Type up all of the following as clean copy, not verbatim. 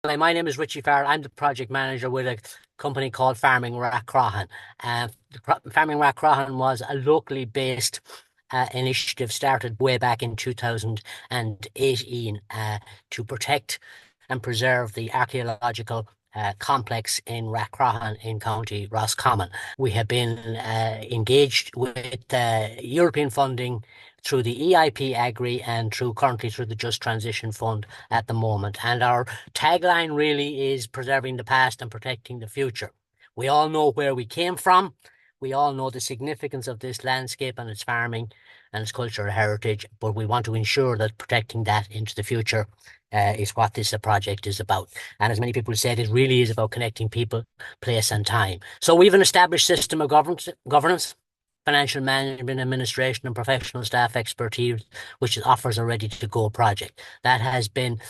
My name is Richie Farrell. I'm the project manager with a company called Farming Rathcroghan. Farming Rathcroghan was a locally based initiative started way back in 2018 to protect and preserve the archaeological complex in Rathcroghan in County Roscommon. We have been engaged with European funding through the EIP Agri and currently through the Just Transition Fund at the moment. And our tagline really is preserving the past and protecting the future. We all know where we came from. We all know the significance of this landscape and its farming and its cultural heritage, but we want to ensure that protecting that into the future is what this project is about. And as many people said, it really is about connecting people, place, and time. So we have an established system of governance, financial management, administration, and professional staff expertise, which offers a ready-to-go project. That has been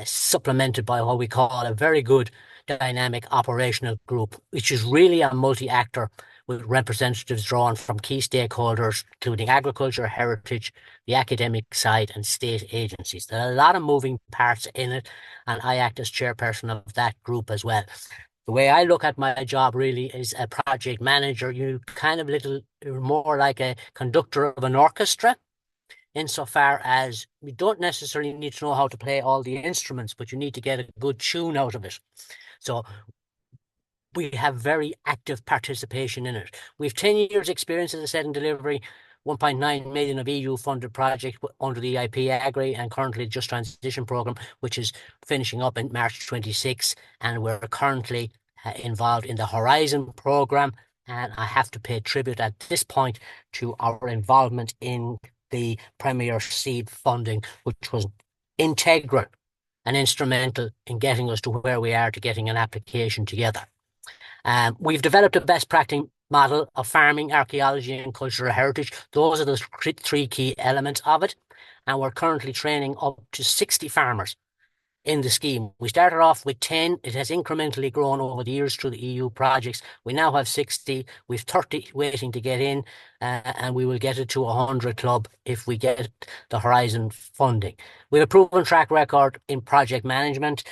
supplemented by what we call a very good dynamic operational group, which is really a multi-actor with representatives drawn from key stakeholders, including agriculture, heritage, the academic side, and state agencies. There are a lot of moving parts in it, and I act as chairperson of that group as well. The way I look at my job really is a project manager. You kind of you're more like a conductor of an orchestra, insofar as you don't necessarily need to know how to play all the instruments, but you need to get a good tune out of it. So we have very active participation in it. We have 10 years experience, as I said, in delivering 1.9 million of EU funded projects under the EIP Agri and currently Just Transition Programme, which is finishing up in March 26. And we're currently involved in the Horizon Programme. And I have to pay tribute at this point to our involvement in the Premier Seed funding, which was integral and instrumental in getting us to where we are, to getting an application together. We've developed a best practice model of farming, archaeology, and cultural heritage. Those are the three key elements of it. And we're currently training up to 60 farmers in the scheme. We started off with 10. It has incrementally grown over the years through the EU projects. We now have 60. We've 30 waiting to get in, and we will get it to 100 club if we get the Horizon funding. We have a proven track record in project management.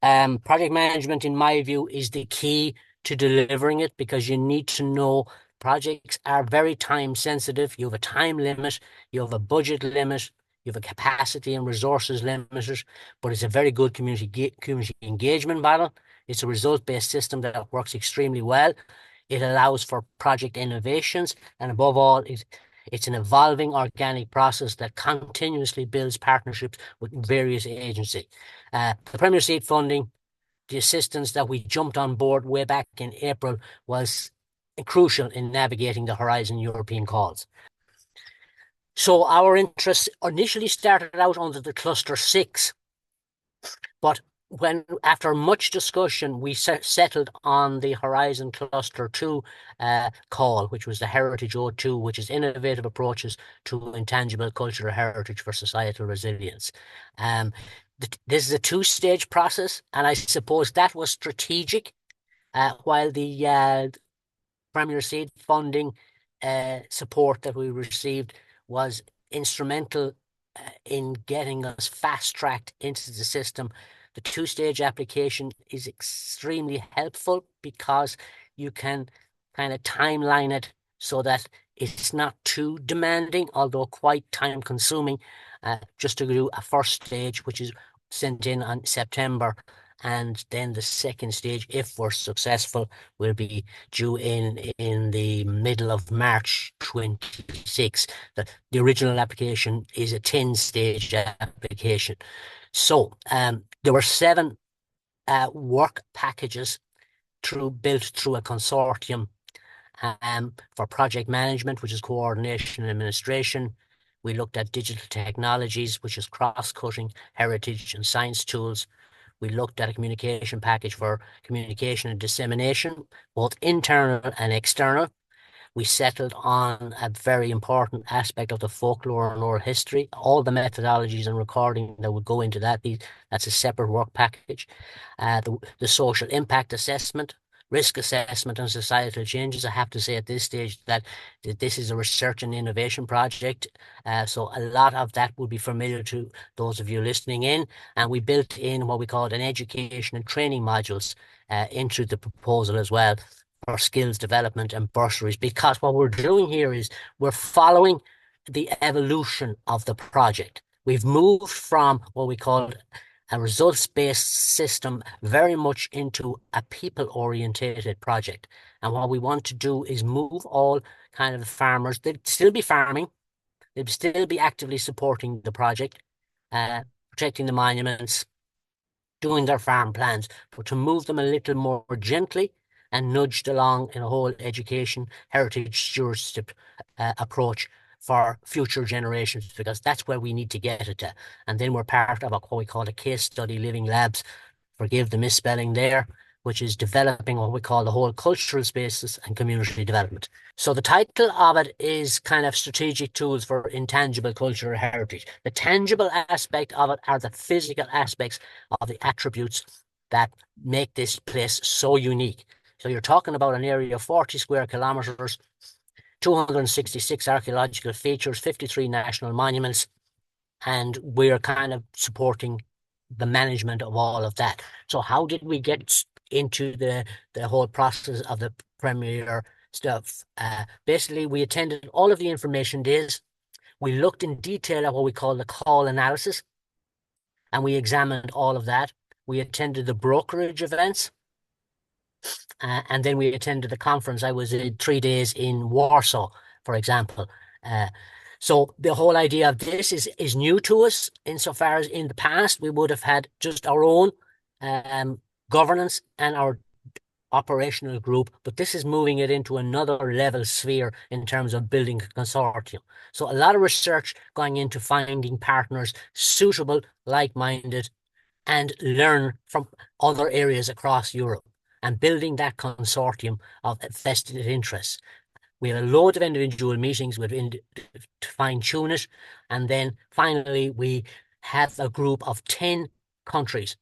Project management, in my view, is the key to delivering it, because you need to know projects are very time sensitive. You have a time limit, you have a budget limit, you have a capacity and resources limit, but it's a very good community engagement model. It's a result-based system that works extremely well. It allows for project innovations, and above all, it's an evolving organic process that continuously builds partnerships with various agencies. The Premier Seed funding, the assistance that we jumped on board way back in April, was crucial in navigating the Horizon European calls. So our interest initially started out under the Cluster 6, but after much discussion, we settled on the Horizon Cluster 2 call, which was the Heritage O2, which is innovative approaches to intangible cultural heritage for societal resilience. This is a two-stage process, and I suppose that was strategic, while the Premier Seed funding support that we received was instrumental in getting us fast-tracked into the system. The two-stage application is extremely helpful because you can kind of timeline it so that it's not too demanding, although quite time-consuming, just to do a first stage, which is sent in on September, and then the second stage, if we're successful, will be due in the middle of March 26. The original application is a 10-stage application. So there were 7 work packages built through a consortium for project management, which is coordination and administration. We looked at digital technologies, which is cross-cutting heritage and science tools. We looked at a communication package for communication and dissemination, both internal and external. We settled on a very important aspect of the folklore and oral history, all the methodologies and recording that would go into that. That's a separate work package. The social impact assessment, risk assessment and societal changes. I have to say at this stage that this is a research and innovation project. So a lot of that would be familiar to those of you listening in. And we built in what we called an education and training modules into the proposal as well for skills development and bursaries, because what we're doing here is we're following the evolution of the project. We've moved from what we call a results-based system very much into a people-orientated project. And what we want to do is move all kind of the farmers. They'd still be farming, they'd still be actively supporting the project, protecting the monuments, doing their farm plans, but to move them a little more gently and nudged along in a whole education, heritage stewardship approach for future generations, because that's where we need to get it to. And then we're part of what we call a case study living labs, forgive the misspelling there, which is developing what we call the whole cultural spaces and community development. So the title of it is kind of strategic tools for intangible cultural heritage. The tangible aspect of it are the physical aspects of the attributes that make this place so unique. So you're talking about an area of 40 square kilometers, 266 archaeological features, 53 national monuments, and we're kind of supporting the management of all of that. So how did we get into the whole process of the premier stuff? Basically, we attended all of the information days. We looked in detail at what we call the call analysis, and we examined all of that. We attended the brokerage events, and then we attended the conference. I was 3 days in Warsaw, for example. So the whole idea of this is new to us, insofar as in the past we would have had just our own governance and our operational group, but this is moving it into another level sphere in terms of building a consortium. So a lot of research going into finding partners suitable, like-minded, and learn from other areas across Europe and building that consortium of vested interests. We had a load of individual meetings to fine-tune it, and then finally we have a group of 10 countries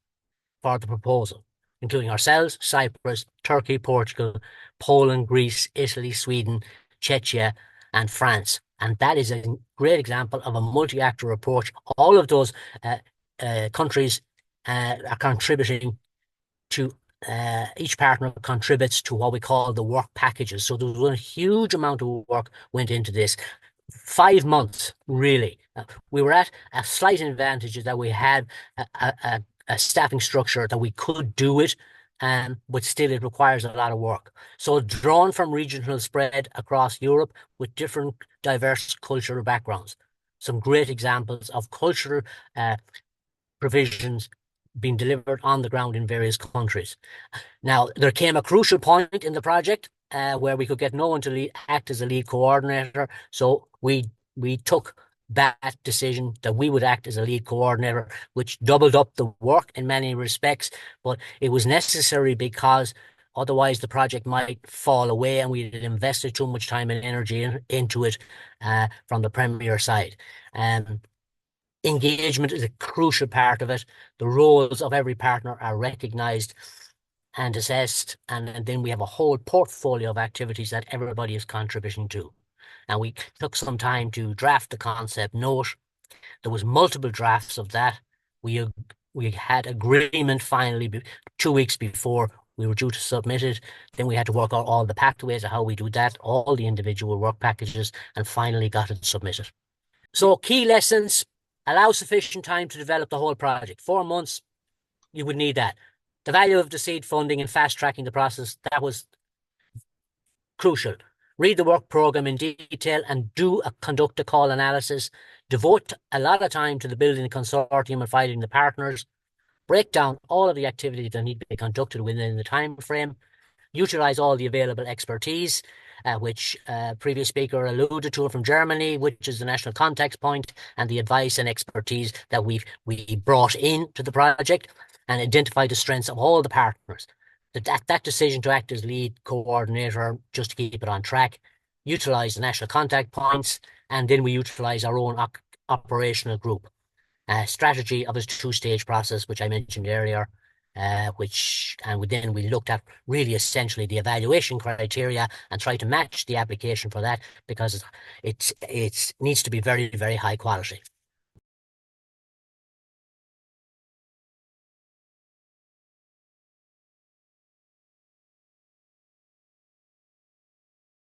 for the proposal, including ourselves, Cyprus, Turkey, Portugal, Poland, Greece, Italy, Sweden, Czechia, and France. And that is a great example of a multi-actor approach. All of those countries are contributing to each partner contributes to what we call the work packages. So there was a huge amount of work went into this. 5 months, really. We were at a slight advantage that we had a staffing structure that we could do it, but still it requires a lot of work. So drawn from regional spread across Europe with different diverse cultural backgrounds. Some great examples of cultural provisions being delivered on the ground in various countries. Now, there came a crucial point in the project where we could get no one to act as a lead coordinator. So we took that decision that we would act as a lead coordinator, which doubled up the work in many respects, but it was necessary because otherwise the project might fall away and we had invested too much time and energy into it from the Premier side. Engagement is a crucial part of it. The roles of every partner are recognised and assessed, and then we have a whole portfolio of activities that everybody is contributing to. And we took some time to draft the concept note. There was multiple drafts of that. We had agreement finally 2 weeks before we were due to submit it. Then we had to work out all the pathways of how we do that, all the individual work packages, and finally got it submitted. So key lessons: allow sufficient time to develop the whole project. 4 months, you would need that. The value of the seed funding and fast tracking the process, that was crucial. Read the work program in detail and conduct a call analysis. Devote a lot of time to the building the consortium and finding the partners. Break down all of the activities that need to be conducted within the time frame. Utilize all the available expertise, which previous speaker alluded to from Germany, which is the national contact point, and the advice and expertise that we brought in to the project, and identify the strengths of all the partners. That decision to act as lead coordinator, just to keep it on track, utilize the national contact points, and then we utilize our own operational group. Strategy of a two-stage process, which I mentioned earlier. then we looked at really essentially the evaluation criteria and tried to match the application for that, because it needs to be very, very high quality.